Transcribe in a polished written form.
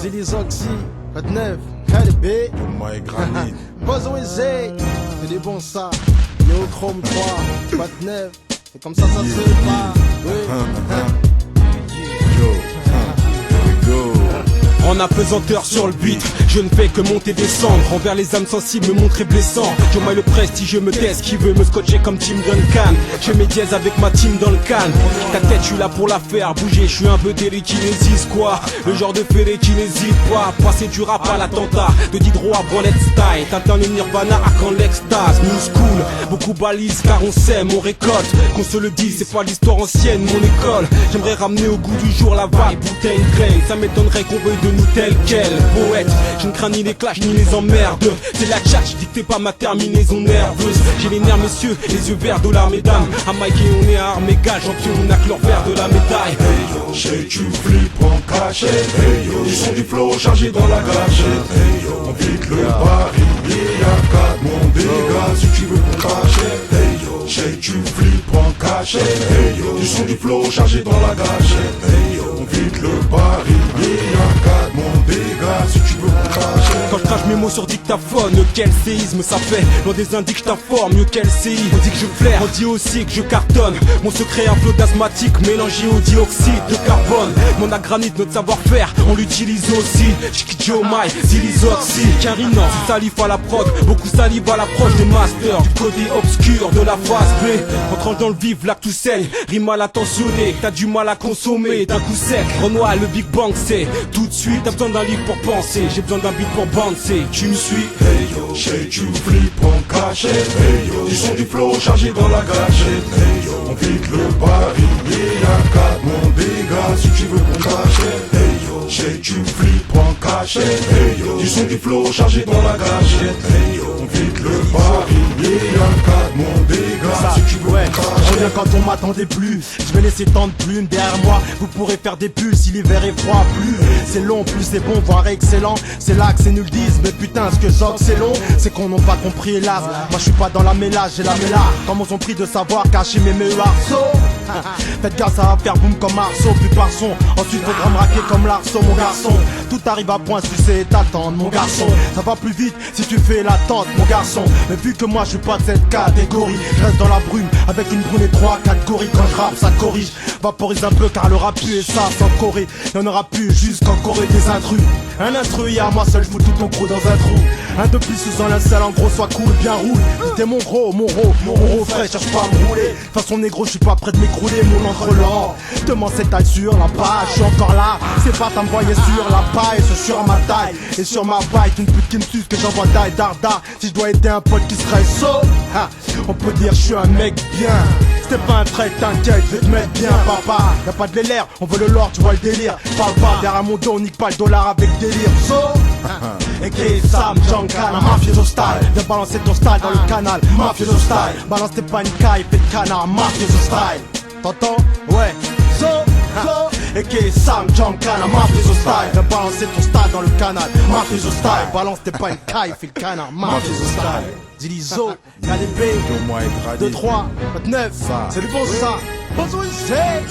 Zélis Oxy, pas de neuf, Calibé, Moi et Granit. Bozo et Zay, c'est des bons ça. Yo Chrome 3, pas de neuf, c'est comme ça se passe. Oui. Yo, here we go. En apesanteur sur le beat, je ne fais que monter descendre. Envers les âmes sensibles, me montrer blessant. Je maille le prestige, je me teste. Qui veut me scotcher comme Tim Duncan? J'ai mes dièses avec ma team dans le can. Ta tête, je suis là pour la faire bouger. Je suis un peu télé qui n'hésite quoi. Le genre de fêlé qui n'hésite pas. Passer du rap à l'attentat, de Diderot à Branlette Style. T'atteins le Nirvana à quand l'extase. New school, beaucoup balisent car on sait, on récolte. Qu'on se le dise, c'est pas l'histoire ancienne, mon école. J'aimerais ramener au goût du jour la vibe, bouteille graine. Ça m'étonnerait qu'on veuille de nous tel quel poète. Je ne crains ni les clashs ni les emmerdes. C'est la tchatch, dictée par ma terminaison nerveuse. J'ai les nerfs messieurs, les yeux verts, dollars mesdames. À Mike et on est à armes égales, champion on a que leur verre de la médaille. Hey yo, shake tu flippes en cachette. Hey yo, ils sont du flow chargé dans la gâchette. Hey yo, on vide le barillet. Y'a 4 mon dégât si tu veux qu'on t'achète. Hey yo, shake tu flippes en cachette. Hey yo, ils sont du flow chargé dans la gâchette. Hey yo, on vide le barillet. Y'a 4 mon dégât si tu veux qu'on t'achète. Quand je crache mes mots sur dictaphone, quel séisme ça fait. Loin des indices, je t'informe, mieux qu'elle CI. On dit que je flaire, on dit aussi que je cartonne. Mon secret un flot d'asthmatique mélangé au dioxyde de carbone. Mon agranite, notre savoir-faire, on l'utilise aussi. Joe Mai, Zélis Oxy, Carina, salif à la prod. Beaucoup salive à l'approche des masters. Du côté obscur de la phase B. Entrant dans le vif, là que tout saigne. Rime mal attentionné, t'as du mal à consommer. D'un coup sec, Renoir, le Big Bang c'est tout de suite, t'as besoin d'un livre pour penser. J'ai besoin d'un beat pour bouncer, tu me suis. Hey yo, shake tu flippes en cachette. Hey yo, ils sont du flow chargé dans la gâchette. Hey yo, on vide le barillet. Y'a 4 mon dégât si tu veux qu'on t'achète. Hey yo, shake tu flippes en cachette. Hey yo, ils sont du flow chargé dans la gâchette. Hey yo, on vide le barillet. Y'a 4 mon dégât si tu veux qu'on Je reviens t'achète. quand on m'attendait plus. Je vais laisser tant de plumes derrière moi. Vous pourrez faire des pulls si l'hiver est froid. Plus c'est long, plus c'est bon, voire excellent. C'est là que c'est nul disent. Mais putain, ce que j'oc c'est long. C'est qu'on n'a pas compris hélas. Moi je suis pas dans la mélage, j'ai la méla. Comme on ont pris de savoir cacher mes arceaux. Faites gaffe, ça va faire boum comme arceau. Plus par son, ensuite faudra me raquer comme l'arceau, mon garçon. Tout arrive à point si tu sais t'attendre, mon garçon. Ça va plus vite si tu fais l'attente, mon garçon. Mais vu que moi je suis pas de cette catégorie, je reste dans la brume avec une brune et 3-4 gorilles. Quand je rappe, ça corrige. Vaporise un peu car le rap pue et ça sans Corée. Y'en aura plus jusqu'en Corée des intrus. Un intrus, y'a moi seul, je fous tout ton crew dans un trou. Un de plus sous un linceul, en gros, sois cool, bien roule. T'es mon gros frais, cherche pas à me rouler. De toute façon, négro, je suis pas prêt de m'écrouler, mon entrelac. Demain, c'est taille sur la page, je suis encore là. C'est pas t'envoyer sur la paille, c'est sur ma taille. Et sur ma baille, une pute qui me suce, que j'envoie taille darda. Si je dois aider un pote qui serait saut, on peut dire, je suis un mec bien. C'est pas un trait, t'inquiète, je vais te mettre bien, papa. Y'a pas de l'air, on veut le lore, tu vois le délire. Parle pas, derrière mon dos, on nique pas le dollar avec délire. So, et qui Sam, Junkan, un mafioso style. Viens balancer ton style dans le canal, mafioso style. Balance tes panicailles, fais de canard, mafioso style. T'entends? Ouais. So, et qui Sam, Junkan, un mafioso style. Viens balancer ton style dans le canal, mafioso style. Balance tes panicailles, fais le canard, mafioso style. Zilizo, KDB, Yo, moi et Granit. 2, 3, 9, Ça. c'est du bon ça. Bonjour, c'est.